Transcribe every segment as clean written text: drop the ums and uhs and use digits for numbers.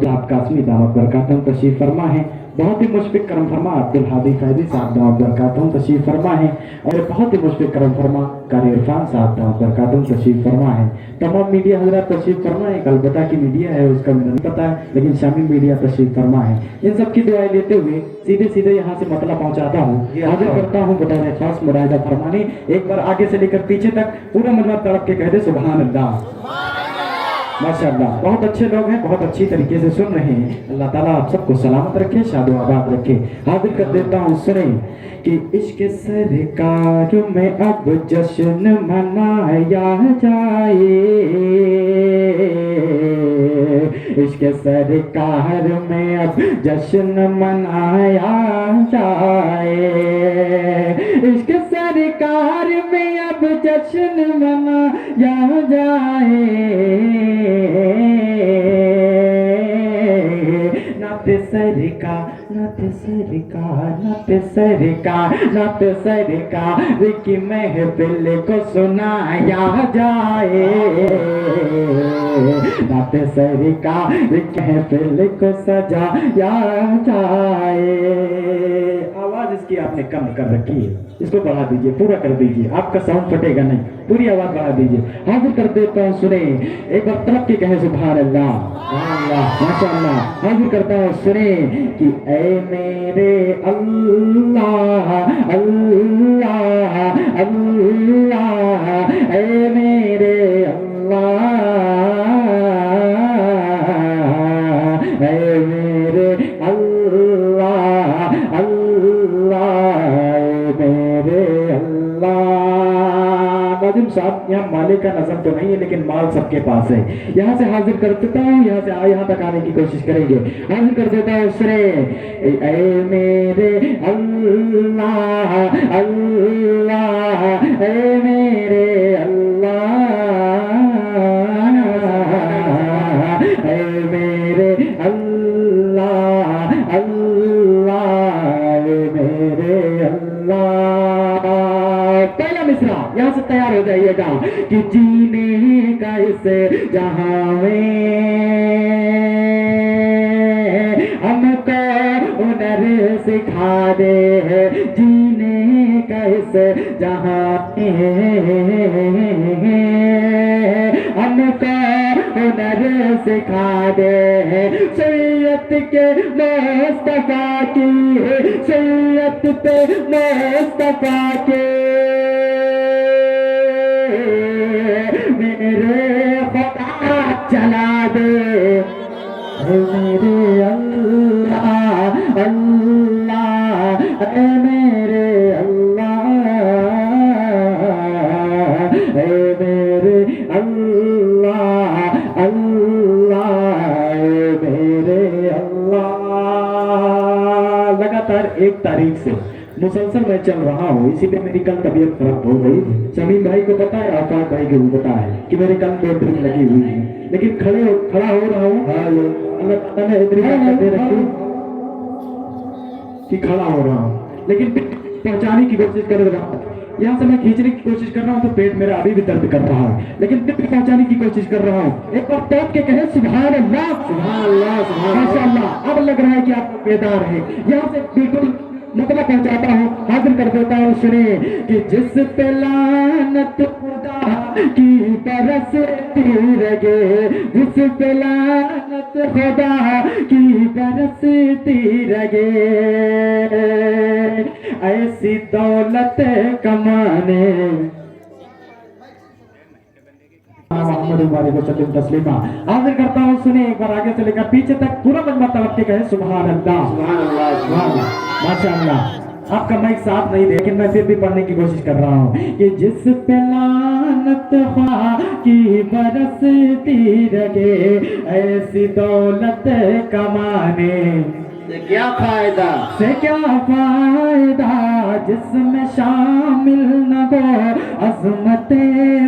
आप कासमी दामद बरकातहू तशरीफ फरमा है। बहुत ही मुशफिक करम फरमा अब्दुल हादी फैदी साहब दामद बरकातहू तशरीफ फरमा है। और बहुत ही मुशफिक करम फरमा कारी इरफान साहब दामद बरकातहू तशरीफ फरमा है। तमाम मीडिया हजरात तशरीफ फरमा है। अलबत्ता की मीडिया है उसका मुझे नहीं पता है, लेकिन शामिल मीडिया तशरीफ फरमा है। इन सब की दुआएं लेते हुए सीधे सीधे यहाँ से मतलब पहुँचाता हूँ, हाजिर करता हूँ बतौर खास मुरादा फरमाने। एक बार आगे से लेकर पीछे तक पूरा मजमा तड़प के कह दे सुभान अल्लाह। माशाअल्लाह, बहुत अच्छे लोग हैं, बहुत अच्छी तरीके से सुन रहे हैं। अल्लाह ताला आप सबको सलामत रखे, शादो आबाद रखे। हाजिर कर देता हूँ, सुने कि इश्क सरकार में अब जश्न मनाया जाए, इश्क सरकार में अब जश्न मनाया जाए, इश्क सरकार में अब जश्न मनाया जाए। नाते सरका नाते सरका नाते सरका नाते सरका की महफिल को सुनाया जाए, नाते सरका महफिल को सजाया जाए। आवाज इसकी आपने कम कर रखी है, इसको बढ़ा दीजिए, पूरा कर दीजिए, आपका साउंड फटेगा नहीं, पूरी आवाज बढ़ा दीजिए। हाजिर कर देता हूँ, सुने एक बार तड़प के कहे सुभान अल्लाह माशाअल्लाह। हाजिर करता हूँ, सुने कि ऐ मेरे अल्लाह अल्लाह अल्लाह, ऐ मेरे अल्लाह, ऐ मेरे अल्लाह अल्लाह, मेरे अल्लाह। नाज़िम साहब, यहाँ मालिक का नज़म तो नहीं है, लेकिन माल सबके पास है। यहाँ से हाजिर कर देता हूँ, यहाँ से यहाँ तक आने की कोशिश करेंगे। हाजिर कर देता हूँ, सुने ऐ मेरे अल्लाह अल्लाह, ऐ मेरे अल्लाह, ऐ मेरे अल्लाह अल्लाह, मेरे अल्लाह। पहला मिसरा यहाँ से तैयार हो जाइएगा कि जीने का इस जहां में हमको हुनर सिखा दे, जीने का इस जहां में हमको हुनर सिखा दे। सैयद के मुस्तफा की, सैयद पे मुस्तफा के मेरे खुदा चला दे, मेरे अल्लाह अल्लाह, मेरे अल्लाह, मेरे अल्लाह अल्लाह, मेरे अल्लाह। लगातार 1 तारीख से मुसलसल मैं चल रहा हूँ, इसीलिए मेरी कल तबीयत खराब हो गई। शमीम भाई को पता है, आफाक भाई को भी पता है कि मेरे कल में ड्रिप लगी हुई है, लेकिन खड़ा हो रहा हूँ। अल्लाह ताला ने इतनी ताकत दे रखी कि खड़ा हो रहा हूँ, लेकिन पहुंचाने की कोशिश कर रहा हूँ। यहाँ से मैं खींचने की कोशिश कर रहा हूँ तो पेट मेरा अभी भी दर्द कर रहा है, लेकिन टिप पहुंचाने की कोशिश कर रहा हूँ। एक बार तोड़ के कहे सुभान अल्लाह सुभान अल्लाह माशाअल्लाह। अब लग रहा है कि आप बेदार हैं। यहाँ से बिल्कुल मतलब पहुंचाता हूँ, हाजिर कर देता हूँ, सुने कि जिस पे लानत खुदा की बरसती रहे, जिस पे लानत खुदा की बरसती रहे, ऐसी दौलत कमाने तस्लीमा। हाजिर करता हूँ, सुने एक बार आगे से लेकर पीछे तक पूरा मजमा तड़प के कहे सुभान अल्लाह सुभान अल्लाह सुभान अल्लाह। माशाअल्लाह, आपका माइक साफ नहीं दे, लेकिन मैं फिर भी पढ़ने की कोशिश कर रहा हूँ कि जिस पे लानत ख्वाह की बरसती रहे, ऐसी दौलत कमाने से क्या फायदा, से क्या फायदा, जिसमें शामिल न हो अज़मत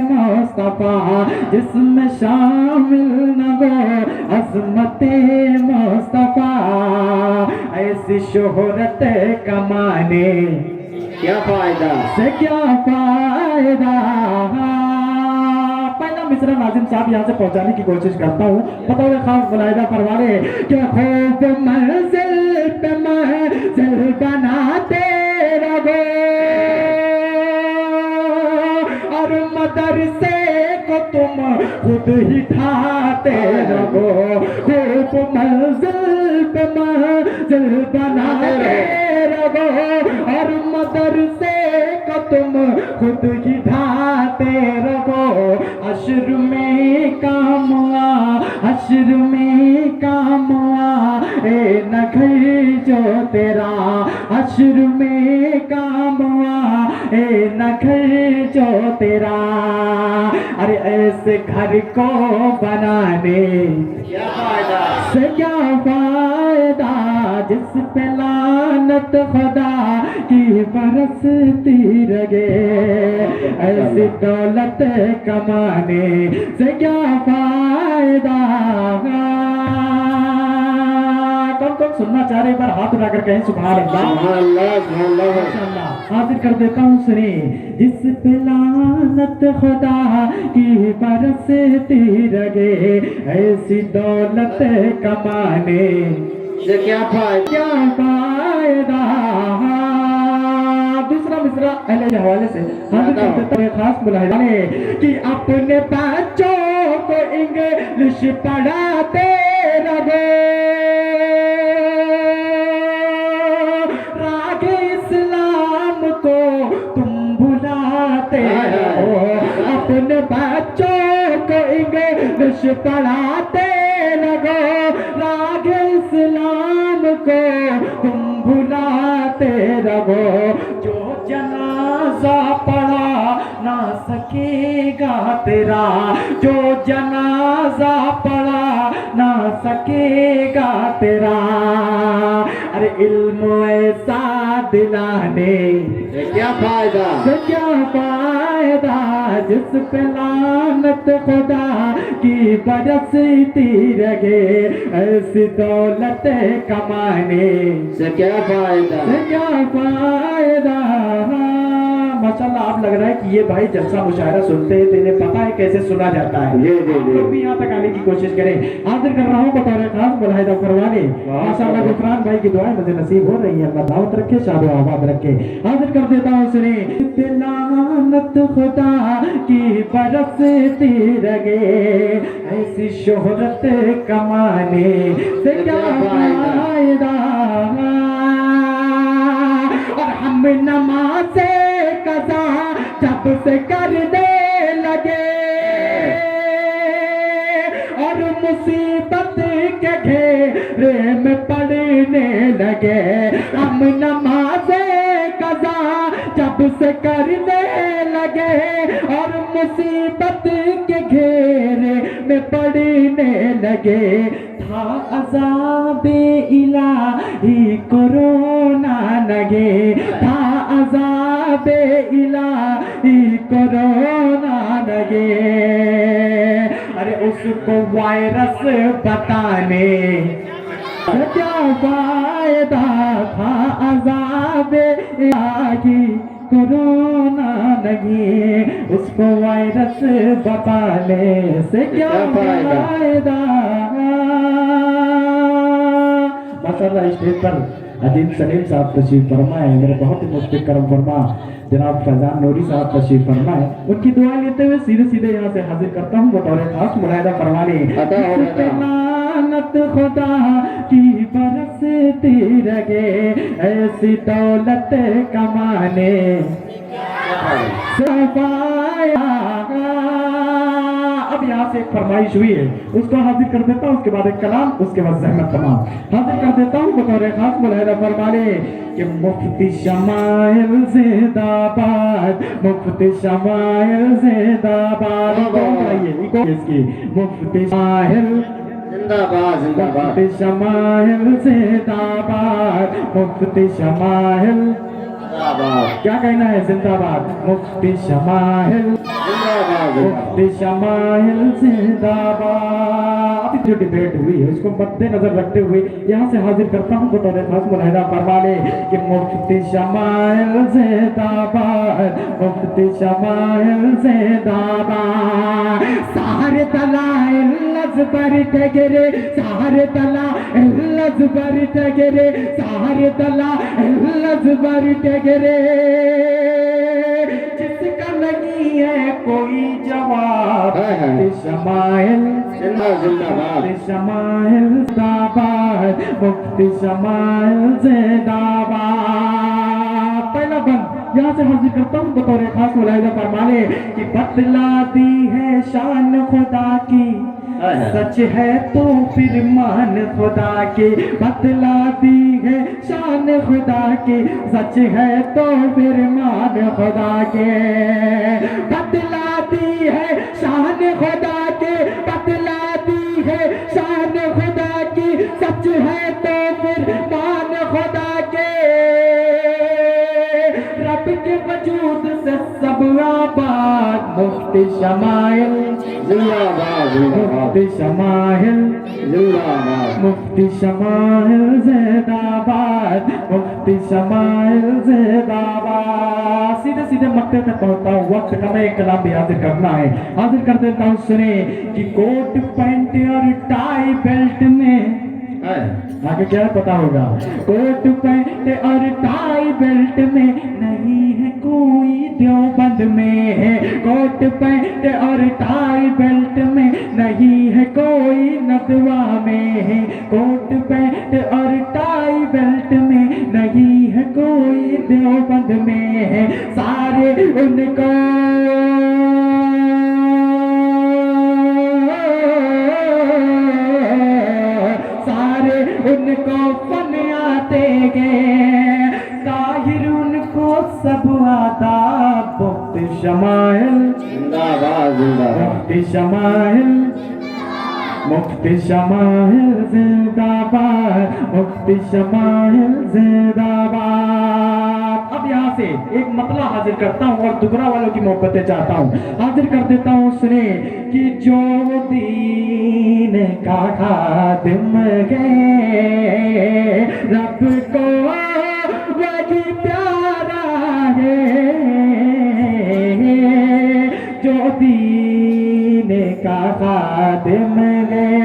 मुस्तफा, जिसमें शामिल न हो अज़मत मुस्तफा, ऐसी शोहरत कमाने क्या फायदा, से क्या फायदा। पहला मिसरा नाजिम साहब यहाँ से पहुँचाने की कोशिश करता हूँ। बतौर खास मुलाहिदा फरमाने कि खूब मंजिल पे मंजिल बनाते रहो और मदरसे को तुम खुद ही ठाते रहो। खूब मंजिल पे मंजिल बनाते रहो और मदरसे को तुम खुद ही ढाते रहो। अशर में काम आ, अशर में काम आ, ए न घर जो तेरा, अशर में काम आ, ए न घर जो तेरा। अरे ऐसे घर को बनाने क्या फायदा, से क्या फायदा जिस पे लानत खुदा की बरसती रहे। ऐसी दौलत कमाने से क्या फायदा। कौन कौन सुनना चाह रहे, एक बार हाथ उठाकर कहें सुभान अल्लाह। सुभान अल्लाह, सुभान अल्लाह। माशाअल्लाह। हाजिर कर देता हूँ सुनी। जिस पे लानत खुदा की बरसती रहे, ऐसी दौलत कमाने ये क्या फायदा, क्या फायदा। दूसरा मिसरा अहले हवाले से हाजिर कर देता हूँ खास मुलाहिदाने कि अपने बच्चों को इंग्लिश पढ़ाते रहो, रागे इस्लाम को तुम भुलाते रहो। अपने बच्चों को इंग्लिश पढ़ाते रहो, रागे इस्लाम को तुम भुलाते रहो। जो जनाजा पढ़ा ना सकेगा तेरा, जो जनाजा पढ़ा ना सकेगा तेरा। अरे इल्म ऐसा दिलाने ये क्या फायदा, से क्या फायदा जिस पे लानत खुदा की बरसती रहे। ऐसी दौलत कमाने से क्या फायदा, से क्या फायदा। माशाल्लाह, आप लग रहा है कि ये भाई जलसा मुशायरा सुनते हैं तो इन्हें पता है कैसे सुना जाता है। जी, जी, आप जी। लोग भी यहाँ तक आने की कोशिश करें। हाजिर कर रहा हूँ बतौर खास मुलाहिदा फरमाने माशाल्लाह गुफरान भाई की दुआएं मुझे नसीब हो रही है। अल्लाह दावत रखे, शाद आबाद रखे। हाजिर कर देता हूँ सुने। लानत खुदा की बरसती रहे, ऐसी शोहरत कमाने से क्या फायदा। और हम नमाज़े कज़ा जब से करने लगे और मुसीबत के घेरे में पड़ने लगे। हम नमाज़े कज़ा जब से करने लगे और मुसीबत के घेरे में पड़ने लगे। था अज़ाबे इलाही कोरोना लगे, था अज़ाबे इलाही कोरोना लगे। अरे उसको वायरस बताने से क्या फायदा था। अज़ाबे इलाही कोरोना लगी, उसको वायरस बताने से क्या फायदा। माशाअल्लाह, स्टेज पर अजीम सलीम साहब तशरीफ फरमा है। मेरे बहुत ही मुश्किल करम फरमा जनाब फैजान नूरी साहब तशरीफ फरमा है। उनकी दुआ लेते हुए सीधे सीधे यहाँ से हाजिर करता हूँ बतौर खास मुलाहिदा फरमाने। लानत खुदा की बरसती रहे, ऐसी दौलत कमाने से फायदा। अब यहाँ से एक फरमाइश हुई है, उसको हाजिर कर देता हूँ। उसके बाद एक कलाम, उसके बाद ज़हमत तमाम हाजिर कर देता हूँ बतौर खास मुलाहिदा फरमाने कि मुफ्ती शमाइल जिंदाबाद, मुफ्ती शमाइल जिंदाबाद। इसकी मुफ्ती शमाइल जिंदाबाद, जिंदाबाद, मुफ्ती शमाइल जिंदाबाद, मुफ्ती शमाइल जिंदाबाद, क्या कहना है? जिंदाबाद। मुफ्ती शमाइल जिंदाबाद, जिंदाबाद मुफ्ती शमाइल जिंदाबाद। अभी जो डिबेट हुई है उसको मद्देनजर रखते हुए यहाँ से हाजिर करता हूँ बतौर खास मुलाहिदा फरमा ले कि मुफ्ती शमाइल जिंदाबाद, मुफ्ती शमाइल जिंदाबाद। सारे दलाइल लज़बर टगरे, सारे दलाइल लज़बर टगरे, सारे दलाइल लज़बर टगरे। जिसका नहीं है कोई जवाब, शमाइल जिंदाबाद शमाइल जिंदाबाद, मुफ्ती शमाइल जिंदाबाद। पहला बंद यहाँ से हाजिर करता हूँ बतौर खास मुलाहिदा फरमा ले कि बतलाती है शान खुदा की, सच है तो फिर मान खुदा की। बतलाती है शान खुदा की, सच है तो फिर मान खुदा के। बतलाती है शान खुदा के, बतलाती है शान खुदा की, सच है तो फिर मान खुदा के। रब के वजूद से सब आबाद, मुफ्ती शमाइल जिंदाबाद मुफ्ती शमाइल जिंदाबाद मुफ्ती शमाइल जिंदाबाद, मुफ्ती शमाइल जिंदाबाद। सीधे सीधे मक्ते तक पहुंचता हूँ, वक्त कम है, कलाम भी हाजिर करना है। हाजिर कर देता हूँ, सुने कि कोट पैंट और टाई बेल्ट में आगे क्या पता होगा। कोट पैंट और टाई बेल्ट में नहीं है कोई देवबंद में है, कोट पैंट और टाई बेल्ट में नहीं है कोई नदवा में है, कोट पैंट और टाई बेल्ट में नहीं है कोई देवबंद में है। सारे उनको उनको फन आते गए, ताहिर उनको सब आता। मुफ्ती शमाइल जिंदाबाद जिंदाबाद मुफ्ती शमाइल मुफ्ती शमाइल जिंदाबाद, मुफ्ती शमाइल जिंदाबाद। अब यहाँ से एक मतला हाजिर करता हूँ और दुगरा वालों की मोहब्बतें चाहता हूँ, हाजिर कर देता हूँ। सुने कि जो दीन का खादिम गए, रब को वही प्यारा है। जो दीन का खादिम गए,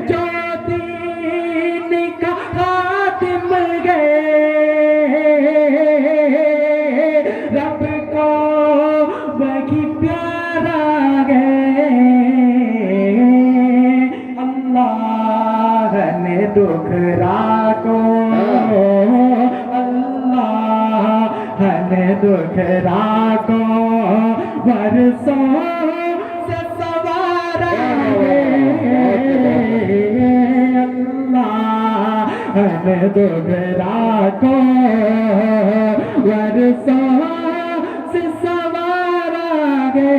जो दीन का खादिम गए, रब को वही प्यारा गए। अल्लाह ने दुखरा को, अल्लाह ने दुखरा को बरसों से सवारा है। अल्लाह ने दुखरा को बरसों से सवारा है।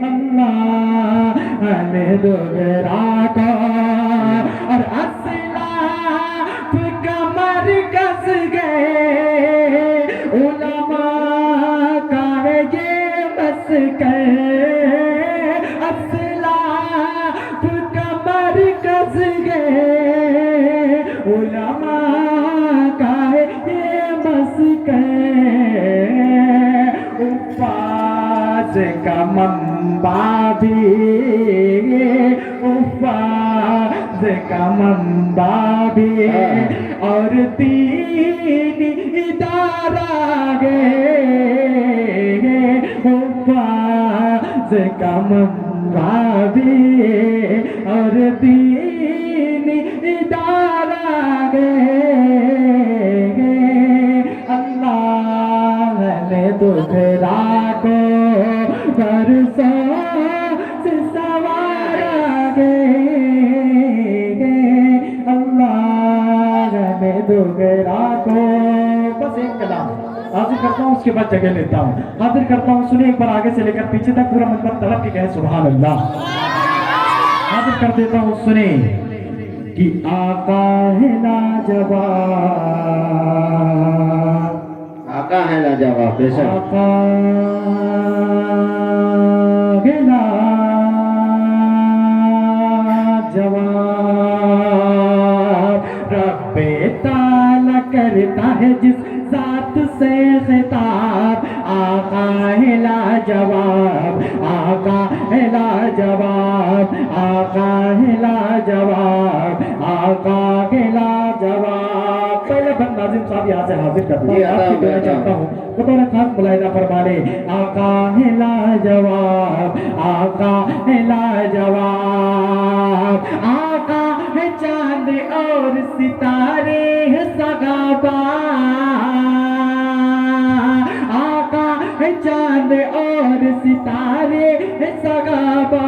अल्लाह ने दुखरा को और असलाफ कमर कस गए, उलमा का ये बस कर। असलाफ कमर कस गए, उलमा का ये बस कर। उपास का मंबा भी, उपास का मंबा भी और तीन इदारा गए। उपास का मंबा भी और तीन इदारा गए। अल्लाह ने दुखरा को बरसों से सवारा गए। अल्लाह ने दुखरा को। बस एक कलाम हाजिर करता हूँ, उसके बाद जगह लेता हूँ। हाजिर करता हूँ, सुनिए एक बार आगे से लेकर पीछे तक पूरा मंबर तड़प के कहे सुभान अल्लाह। हाजिर कर देता हूँ, सुने कि आका है लाजवाब, आका है लाजवाब बेशक आका है लाजवाब। रब्बे ताला करता है जिस जात से खिताब, आका है लाजवाब, आका है लाजवाब, आका है लाजवाब, आका है लाजवाब। पहले बंद नाजिम साहब यहाँ से हाजिर करता हूँ, आपकी दुआ चाहता हूँ, बतौर खास मुलाहिदा फरमाने। आका है लाजवाब, आका है लाजवाब, आका है चांद और सितारे है सगाबा, आका है चांद और सितारे है सगाबा।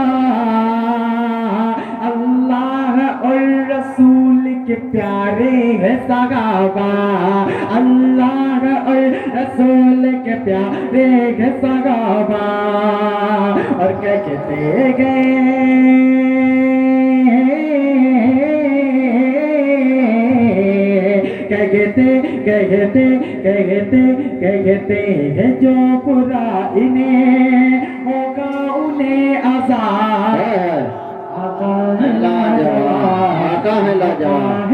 अल्लाह और रसूल के प्यारे है सगाबा, अल्लाह और रसूल के प्यारे है सगाबा। और क्या कहते गए कहते हैं जो बुरा इन्हें होगा उन्हें आजाद। आका है लाजवाब, आका है लाजवाब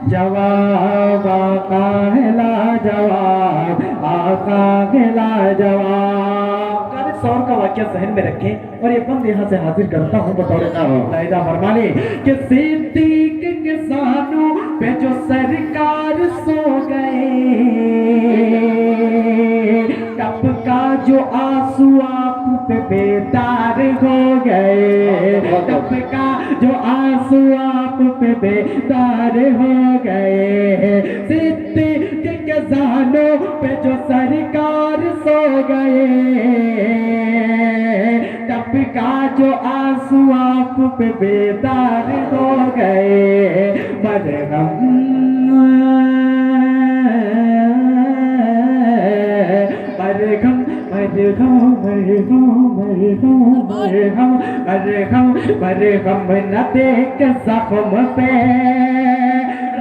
जवाब, आका है लाजवाब, आका है लाजवाब। सौर का वाक्य जहन में रखें और ये बंद यहाँ से हाजिर करता हूँ बतौर मुलाहिदा फरमाने कि सिद्दीक के सानू पे जो सरकार सो गए, टपका जो आंसू आप पे बेदार हो गए, टपका जो आंसू आप पे बेदार हो गए। सिद्दीक के सानू पे जो सरकार सो गए, टपका जो आंसू आप पे बेदार हो गए। मरहम मरहम मरहम मरहम मरहम मरहम मरहम न देख जख्म पे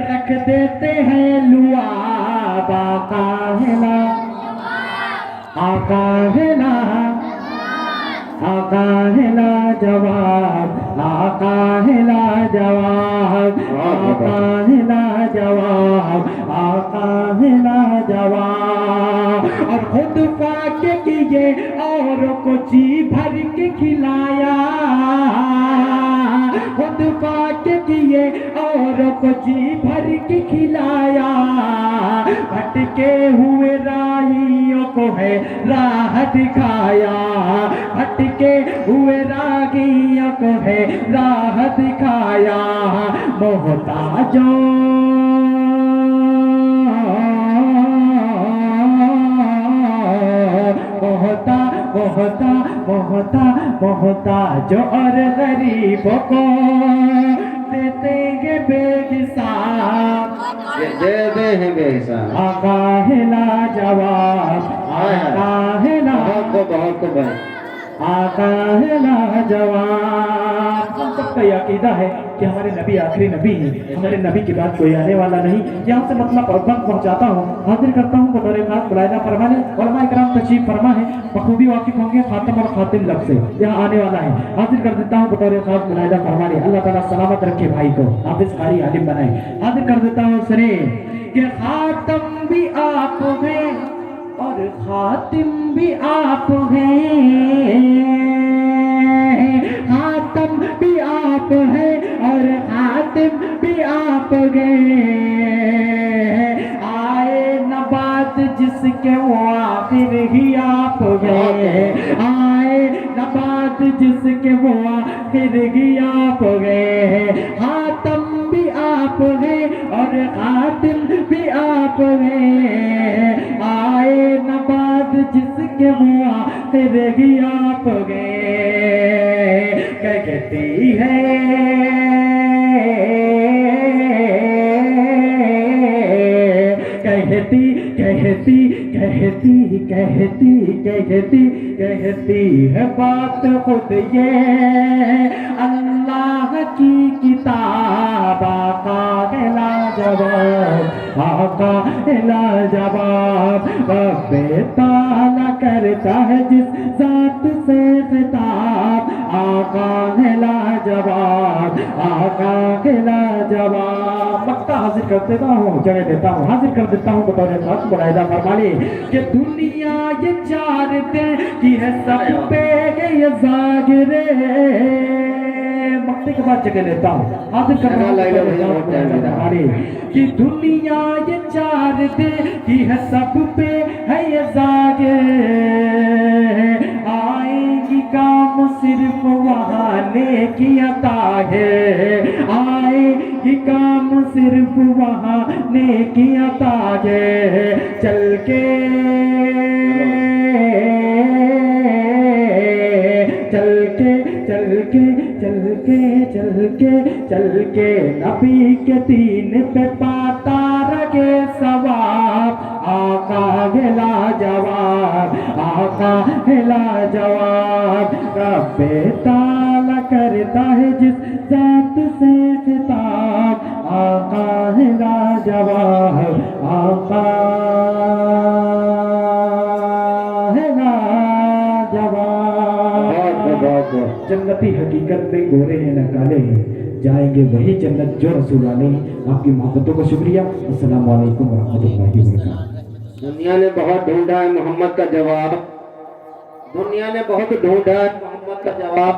रख देते हैं लुआब। आका है ना, आका है ना, आका है लाजवाब, आका है लाजवाब, आका है लाजवाब, आका है लाजवाब। और खुद फाके किए औरों को जी भर के खिलाया, खुद फाके किए औरों को जी भर के खिलाया। भटके हुए राहियों को है राह दिखाया, भटके हुए रागियों को है राह दिखाया। मोहताजों मोहताजों और गरीबों को देते हैं बेहिसाब, दे दे हैं बेहिसाब। आका है लाजवाब, आका है बहुत को भाई आका है लाजवाब। हम सबका ये अकीदा है कि हमारे नबी आखिरी नबी हैं, हमारे नबी के बाद कोई आने वाला नहीं। यहाँ से मतलब बंद पहुँचाता हूँ, हाजिर करता हूँ बतौर खास मुलाहिदा फरमाने। उलमा इकराम तशरीफ फरमा है, बखूबी वाकिफ होंगे खातम और खातिम लफ्ज़ से यहाँ आने वाला है। हाजिर कर देता हूँ बतौर खास मुलाहिदा फरमाने। अल्लाह ताला सलामत रखे भाई को, हाफिज कारी आलिम बनाए। हाजिर कर देता हूँ सुने कि खातम भी आप हैं और खातिम भी आप हैं, खातम भी आप हैं और खातिम भी आप गए। आए नबात जिसके वो आखिर ही आप गए, आए नबात जिसके वो आखिर ही आप गए। खातम भी आप हैं और खातिम भी आप हैं, आए नबात जिसके वो आखिर ही आप गए। कहती है कहती कहती कहती कहती कहती कहती है बात खुद ये अल्लाह की किताब। आका है लाजवाब, आका है लाजवाब। रब्बे ताला करता है जिस जात से खिताब, आका है लाजवाब, आका है लाजवाब। मक्ता हाजिर कर देता हूँ, जगह देता हूँ, हाजिर कर देता हूँ बतौर खास मुलाहिदा फरमा ले कि दुनिया ये चार दिन की है सब पे ये जागरे। मक्ते के बाद जगह लेता हूँ, हाजिर कर रहा हूँ कि दुनिया ये चार दिन की है सब पे है ये जागरे। आएगी काम सिर्फ वहाँ नेकी अता है, आएगी काम सिर्फ वहाँ नेकी अता है। चल के चल के चल के चल के चल के चल के नबी के दीन पे पाता रगे सवाब। आका है लाजवाब, आका है लाजवाब। रब्बे ताला करता है जिस जात से खिताब, आका है लाजवाब, आका है लाजवाब। जन्नती हकीकत में गोरे हैं न काले हैं, जाएंगे वही जन्नत जो रसूल वाले हैं। आपकी मोहब्बतों का शुक्रिया। अस्सलाम वालेकुम रहमतुल्लाहि व बरकातहू। दुनिया ने बहुत ढूंढा है मोहम्मद का जवाब, दुनिया ने बहुत ढूंढा है मोहम्मद का जवाब।